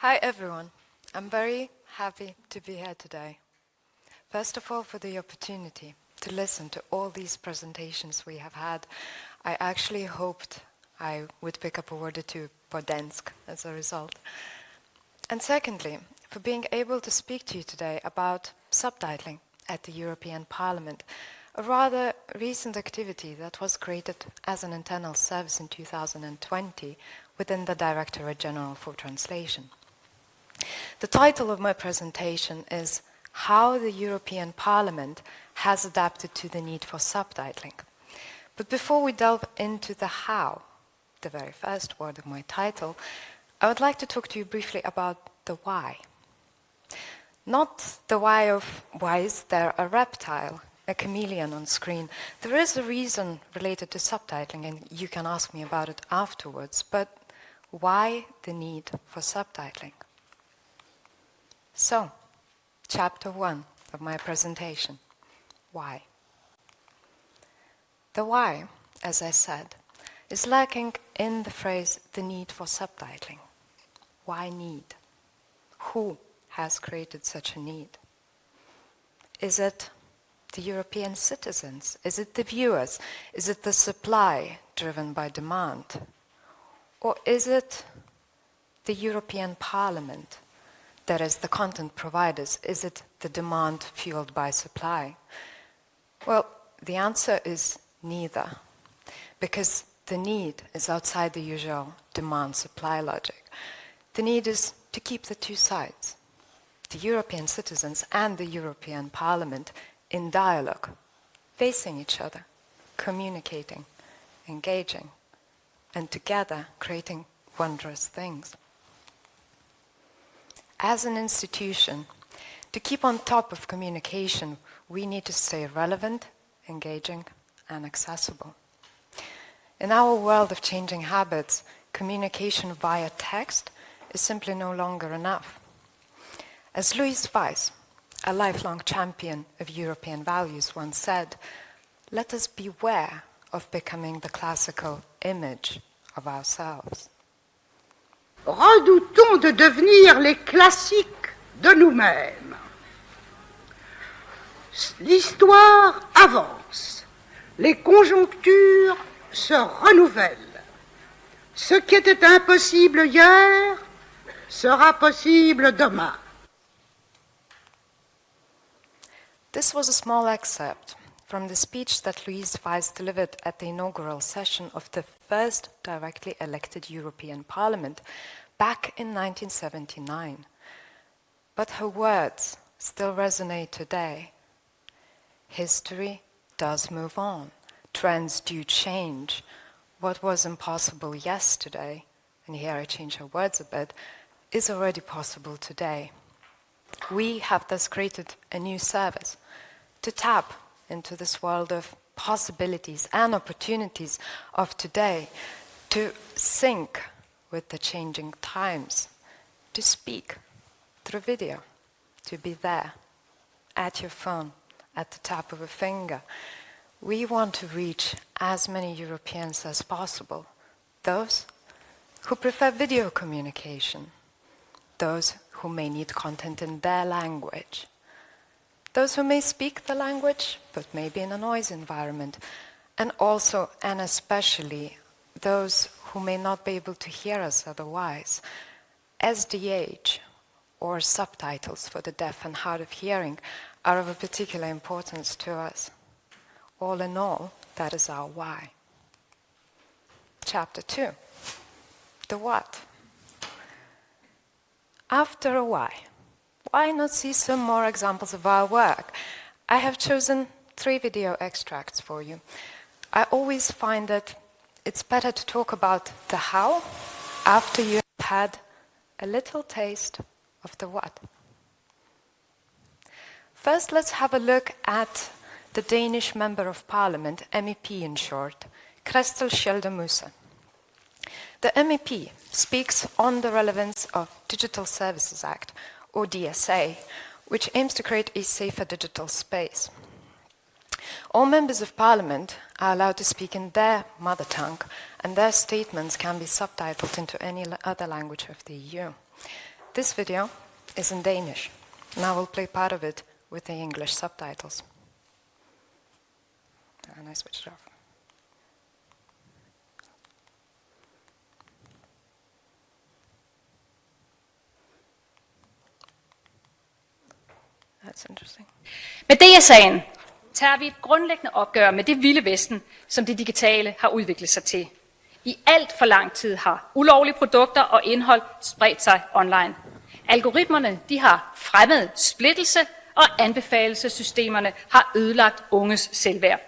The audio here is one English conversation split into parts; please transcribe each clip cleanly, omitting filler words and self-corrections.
Hi everyone, I'm very happy to be here today. First of all, for the opportunity to listen to all these presentations we have had. I actually hoped I would pick up a word or two for Dansk as a result. And secondly, for being able to speak to you today about subtitling at the European Parliament, a rather recent activity that was created as an internal service in 2020 within the Directorate General for Translation. The title of my presentation is How the European Parliament has adapted to the need for subtitling. But before we delve into the how, the very first word of my title, I would like to talk to you briefly about the why. Not the why of why is there a reptile, a chameleon on screen. There is a reason related to subtitling, and you can ask me about it afterwards, but why the need for subtitling? So, chapter 1 of my presentation, why? The why, as I said, is lacking in the phrase the need for subtitling. Why need? Who has created such a need? Is it the European citizens? Is it the viewers? Is it the supply driven by demand? Or is it the European Parliament? That is, the content providers. Is it the demand fueled by supply? Well, the answer is neither, because the need is outside the usual demand-supply logic. The need is to keep the two sides, the European citizens and the European Parliament, in dialogue, facing each other, communicating, engaging, and together creating wondrous things. As an institution, to keep on top of communication, we need to stay relevant, engaging, and accessible. In our world of changing habits, communication via text is simply no longer enough. As Louise Weiss, a lifelong champion of European values, once said, "Let us beware of becoming the classical image of ourselves." Redoutons de devenir les classiques de nous-mêmes. L'histoire avance, les conjonctures se renouvellent. Ce qui était impossible hier sera possible demain. This was a small excerpt from the speech that Louise Weiss delivered at the inaugural session of the first directly elected European Parliament back in 1979. But her words still resonate today. History does move on. Trends do change. What was impossible yesterday, and here I change her words a bit, is already possible today. We have thus created a new service to tap into this world of possibilities and opportunities of today, to sync with the changing times, to speak through video, to be there, at your phone, at the tap of a finger. We want to reach as many Europeans as possible, those who prefer video communication, those who may need content in their language, those who may speak the language but may be in a noisy environment, and also and especially those who may not be able to hear us otherwise. SDH, or subtitles for the deaf and hard of hearing, are of a particular importance to us. All in all, that is our why. Chapter 2, the what. After a why not see some more examples of our work? I have chosen 3 video extracts for you. I always find that it's better to talk about the how after you have had a little taste of the what. First, let's have a look at the Danish Member of Parliament, MEP in short, Christel Schelde-Muse. The MEP speaks on the relevance of Digital Services Act, or DSA, which aims to create a safer digital space. All members of Parliament are allowed to speak in their mother tongue, and their statements can be subtitled into any other language of the EU. This video is in Danish, and I will play part of it with the English subtitles. And I switched it off. That's interesting. Med det er sagen, tager vi et grundlæggende opgør med det vilde vesten, som det digitale har udviklet sig til. I alt for lang tid har ulovlige produkter og indhold spredt sig online. Algoritmerne de har fremmet splittelse, og anbefalelsessystemerne har ødelagt unges selvværd.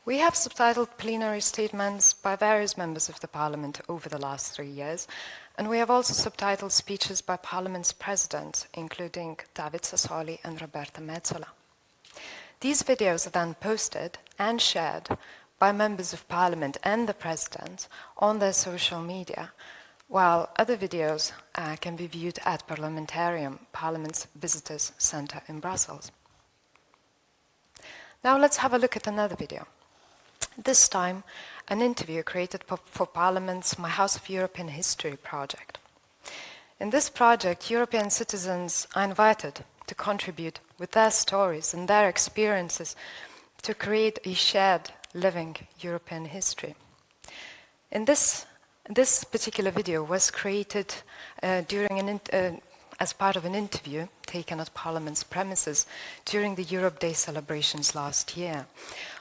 We have subtitled plenary statements by various members of the Parliament over the last 3 years, and we have also subtitled speeches by Parliament's presidents, including David Sassoli and Roberta Metsola. These videos are then posted and shared by members of Parliament and the President on their social media, while other videos can be viewed at Parliamentarium, Parliament's Visitors Centre in Brussels. Now let's have a look at another video. This time, an interview created for Parliament's My House of European History project. In this project, European citizens are invited to contribute with their stories and their experiences to create a shared, living European history. In this particular video was created as part of an interview taken at Parliament's premises during the Europe Day celebrations last year.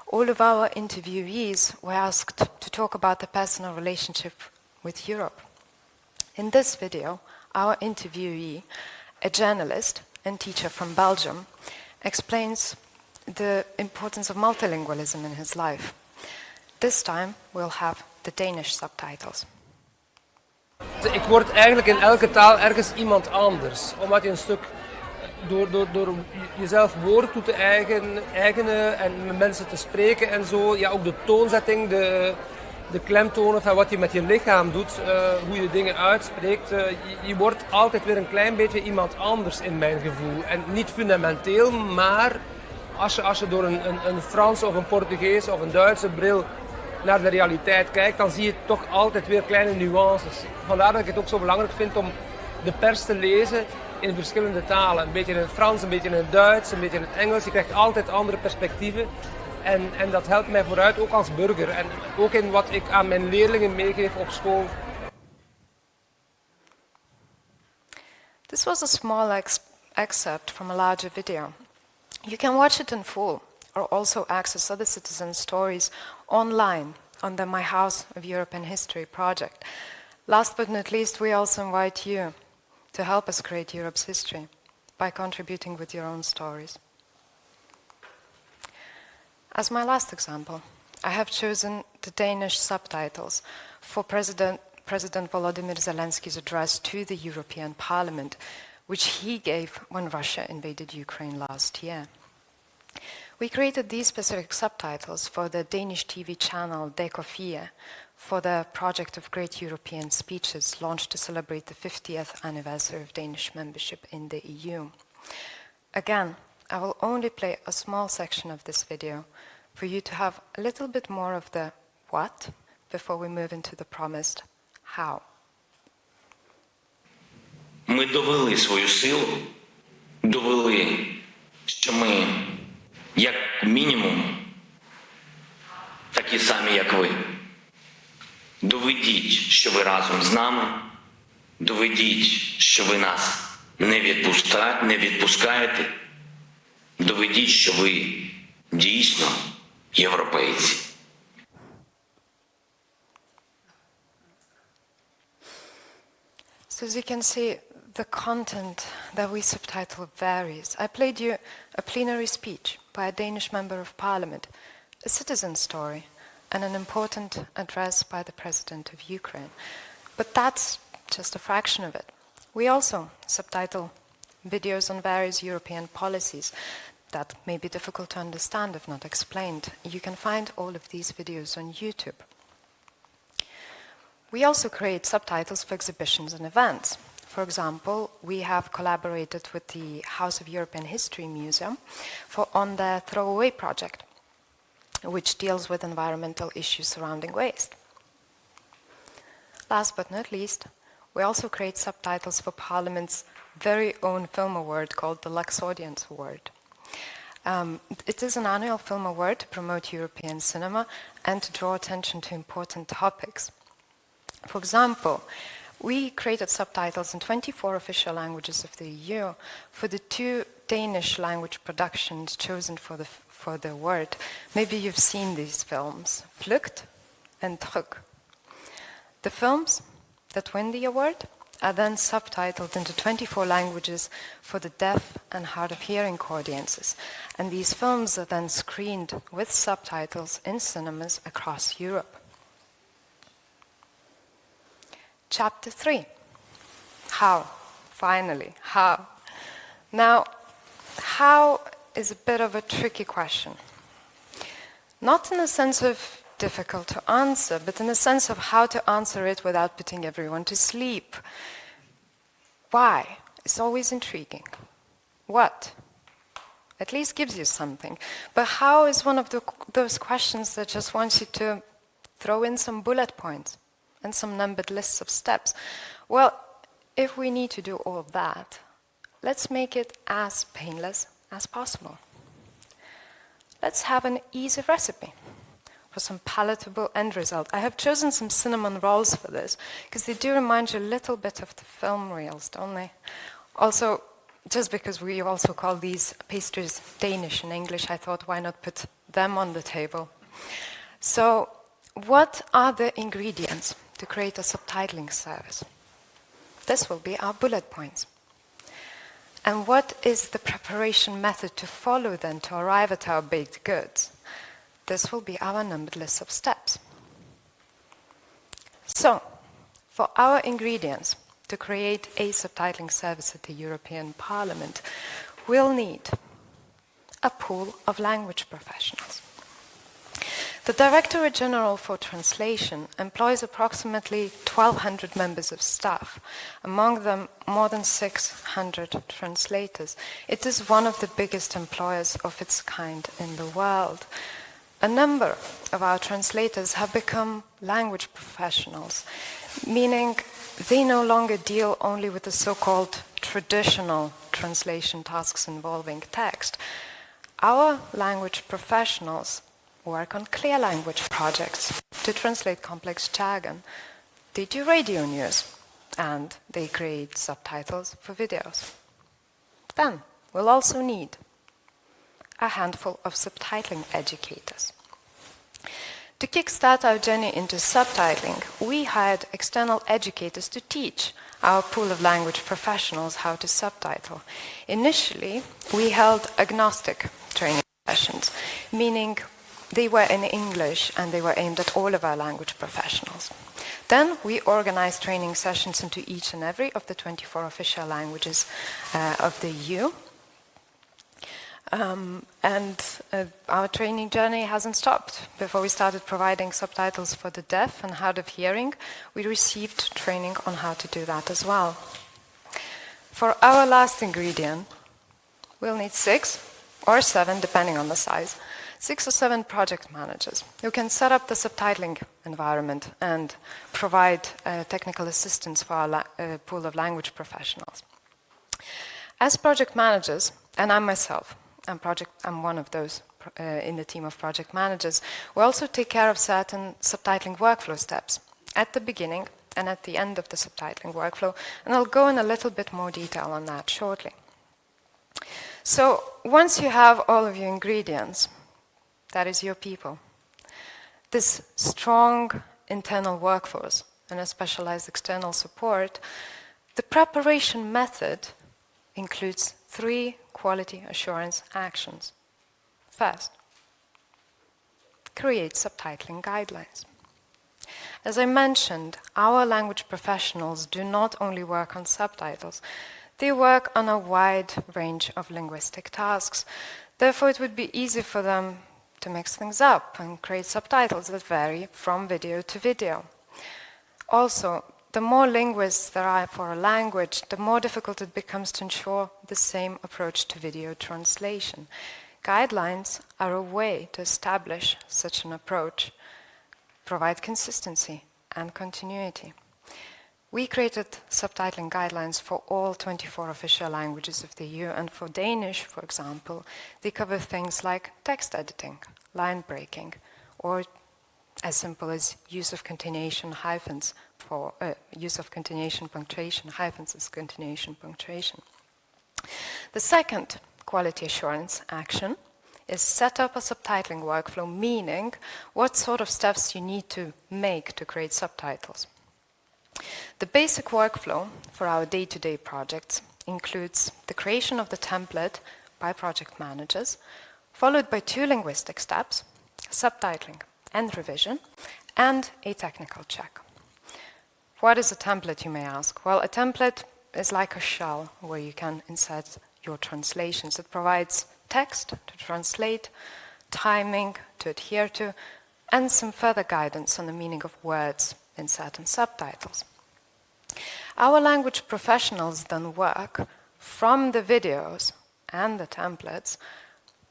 All of our interviewees were asked to talk about their personal relationship with Europe. In this video, our interviewee, a journalist and teacher from Belgium, explains the importance of multilingualism in his life. This time, we'll have the Danish subtitles. Ik word eigenlijk in elke taal ergens iemand anders, omdat je een stuk door jezelf woorden toe te eigenen en met mensen te spreken en zo, ja, ook de toonzetting, de klemtonen van wat je met je lichaam doet, hoe je dingen uitspreekt, je wordt altijd weer een klein beetje iemand anders in mijn gevoel. En niet fundamenteel, maar als je door een Franse of een Portugees of een Duitse bril naar de realiteit kijkt, dan zie je toch altijd weer kleine nuances. Vandaar dat ik het ook zo belangrijk vind om de pers te lezen in verschillende talen. Een beetje in het Frans, een beetje in het Duits, een beetje in het Engels. Je krijgt altijd andere perspectieven. En dat helpt mij vooruit, ook als burger. En ook in wat ik aan mijn leerlingen meegeef op school. This was a small excerpt from a larger video. You can watch it in full, or also access other citizens' stories online on the My House of European History project. Last but not least, we also invite you to help us create Europe's history by contributing with your own stories. As my last example, I have chosen the Danish subtitles for President Volodymyr Zelensky's address to the European Parliament, which he gave when Russia invaded Ukraine last year. We created these specific subtitles for the Danish TV channel DK4 for the project of Great European Speeches launched to celebrate the 50th anniversary of Danish membership in the EU. Again, I will only play a small section of this video for you to have a little bit more of the what before we move into the promised how. Ми довели свою силу, довели, що ми, як мінімум, такі самі, як ви. Доведіть, що ви разом з нами, доведіть, що ви нас не відпускаєте, доведіть, що ви дійсно європейці. So as you can see, the content that we subtitle varies. I played you a plenary speech by a Danish member of parliament, a citizen story, and an important address by the President of Ukraine. But that's just a fraction of it. We also subtitle videos on various European policies that may be difficult to understand if not explained. You can find all of these videos on YouTube. We also create subtitles for exhibitions and events. For example, we have collaborated with the House of European History Museum on the Throwaway project, which deals with environmental issues surrounding waste. Last but not least, we also create subtitles for Parliament's very own film award called the Lux Audience Award. It is an annual film award to promote European cinema and to draw attention to important topics. For example, we created subtitles in 24 official languages of the EU for the 2 Danish language productions chosen for the award. Maybe you've seen these films, Flucht and Druk. The films that win the award are then subtitled into 24 languages for the deaf and hard of hearing audiences, and these films are then screened with subtitles in cinemas across Europe. Chapter 3. How? Finally, how? Now, how is a bit of a tricky question. Not in the sense of difficult to answer, but in the sense of how to answer it without putting everyone to sleep. Why? It's always intriguing. What? At least gives you something. But how is one of those questions that just wants you to throw in some bullet points and some numbered lists of steps? Well, if we need to do all of that, let's make it as painless as possible. Let's have an easy recipe for some palatable end result. I have chosen some cinnamon rolls for this, because they do remind you a little bit of the film reels, don't they? Also, just because we also call these pastries Danish in English, I thought, why not put them on the table? So, what are the ingredients to create a subtitling service? This will be our bullet points. And what is the preparation method to follow then to arrive at our baked goods? This will be our numbered list of steps. So, for our ingredients to create a subtitling service at the European Parliament, we'll need a pool of language professionals. The Directorate General for Translation employs approximately 1,200 members of staff, among them more than 600 translators. It is one of the biggest employers of its kind in the world. A number of our translators have become language professionals, meaning they no longer deal only with the so-called traditional translation tasks involving text. Our language professionals work on clear language projects to translate complex jargon. They do radio news, and they create subtitles for videos. Then we'll also need a handful of subtitling educators. To kickstart our journey into subtitling, we hired external educators to teach our pool of language professionals how to subtitle. Initially, we held agnostic training sessions, meaning they were in English and they were aimed at all of our language professionals. Then we organized training sessions into each and every of the 24 official languages of the EU. Our training journey hasn't stopped. Before we started providing subtitles for the deaf and hard of hearing, we received training on how to do that as well. For our last ingredient, we'll need 6 or 7, depending on the size, 6 or 7 project managers who can set up the subtitling environment and provide technical assistance for our pool of language professionals. As project managers, and I'm myself, I'm one of those in the team of project managers, we also take care of certain subtitling workflow steps at the beginning and at the end of the subtitling workflow, and I'll go in a little bit more detail on that shortly. So once you have all of your ingredients, that is your people, this strong internal workforce and a specialized external support, the preparation method includes 3 quality assurance actions. First, create subtitling guidelines. As I mentioned, our language professionals do not only work on subtitles, they work on a wide range of linguistic tasks. Therefore, it would be easy for them to mix things up and create subtitles that vary from video to video. Also, the more linguists there are for a language, the more difficult it becomes to ensure the same approach to video translation. Guidelines are a way to establish such an approach, provide consistency and continuity. We created subtitling guidelines for all 24 official languages of the EU, and for Danish, for example, they cover things like text editing, line breaking, or as simple as use of continuation hyphens for use of continuation punctuation, hyphens as continuation punctuation. The second quality assurance action is set up a subtitling workflow, meaning what sort of steps you need to make to create subtitles. The basic workflow for our day-to-day projects includes the creation of the template by project managers, followed by 2 linguistic steps, subtitling and revision, and a technical check. What is a template, you may ask? Well, a template is like a shell where you can insert your translations. It provides text to translate, timing to adhere to, and some further guidance on the meaning of words in certain subtitles. Our language professionals then work from the videos and the templates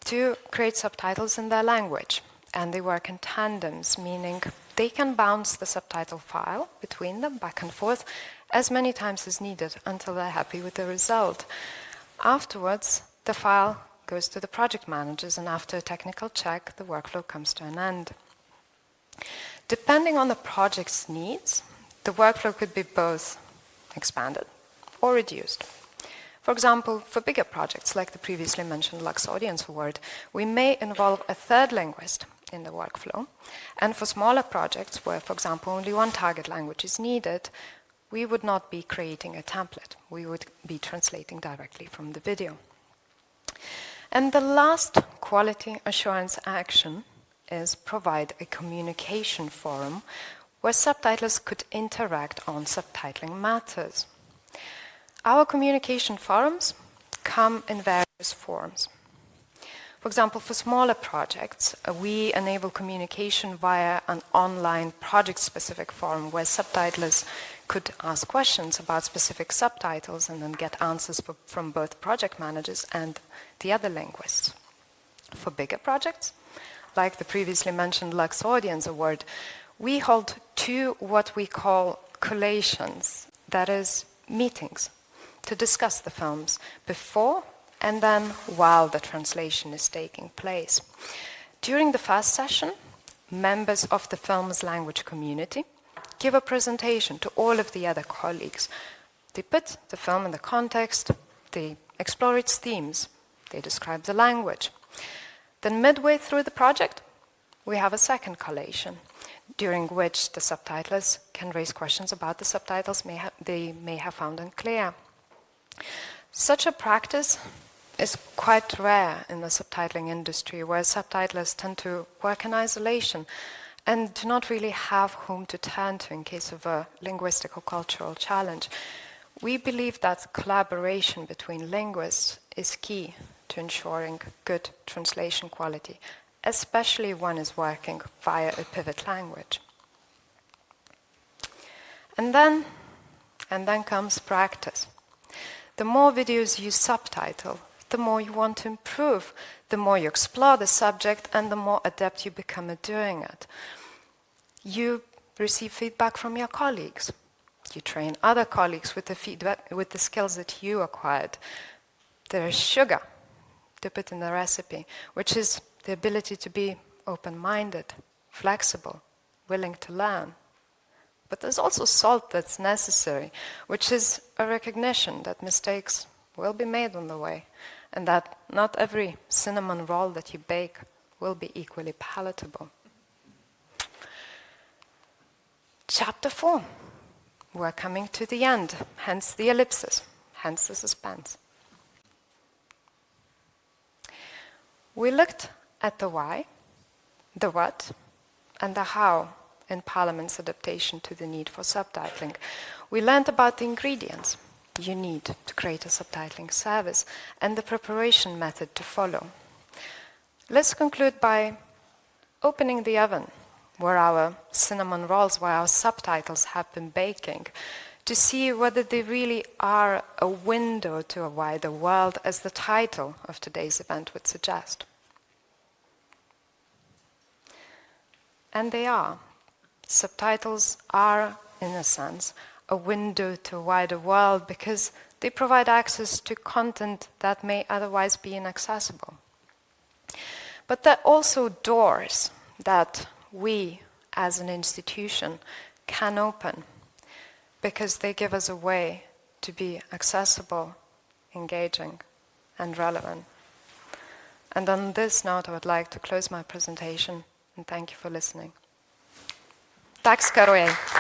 to create subtitles in their language. And they work in tandems, meaning they can bounce the subtitle file between them back and forth as many times as needed until they're happy with the result. Afterwards, the file goes to the project managers, and after a technical check, the workflow comes to an end. Depending on the project's needs, the workflow could be both expanded or reduced. For example, for bigger projects like the previously mentioned Lux Audience Award, we may involve a 3rd linguist in the workflow. And for smaller projects where, for example, only 1 target language is needed, we would not be creating a template. We would be translating directly from the video. And the last quality assurance action is provide a communication forum where subtitlers could interact on subtitling matters. Our communication forums come in various forms. For example, for smaller projects, we enable communication via an online project-specific forum where subtitlers could ask questions about specific subtitles and then get answers from both project managers and the other linguists. For bigger projects, like the previously mentioned Lux Audience Award, we hold 2 what we call collations, that is, meetings, to discuss the films before and then while the translation is taking place. During the first session, members of the film's language community give a presentation to all of the other colleagues. They put the film in the context, they explore its themes, they describe the language. Then midway through the project, we have a second collation, during which the subtitlers can raise questions about the subtitles they may have found unclear. Such a practice is quite rare in the subtitling industry, where subtitlers tend to work in isolation and do not really have whom to turn to in case of a linguistic or cultural challenge. We believe that collaboration between linguists is key to ensuring good translation quality, especially when is working via a pivot language. And then comes practice. The more videos you subtitle, the more you want to improve, the more you explore the subject, and the more adept you become at doing it. You receive feedback from your colleagues. You train other colleagues with the skills that you acquired. There is sugar to put in the recipe, which is the ability to be open-minded, flexible, willing to learn. But there's also salt that's necessary, which is a recognition that mistakes will be made on the way, and that not every cinnamon roll that you bake will be equally palatable. Chapter 4. We're coming to the end, hence the ellipsis, hence the suspense. We looked at the why, the what, and the how in Parliament's adaptation to the need for subtitling. We learned about the ingredients you need to create a subtitling service and the preparation method to follow. Let's conclude by opening the oven where our cinnamon rolls, where our subtitles have been baking, to see whether they really are a window to a wider world, as the title of today's event would suggest. And they are. Subtitles are, in a sense, a window to a wider world because they provide access to content that may otherwise be inaccessible. But they're also doors that we, as an institution, can open because they give us a way to be accessible, engaging, and relevant. And on this note, I would like to close my presentation and thank you for listening. Tack ska du ha.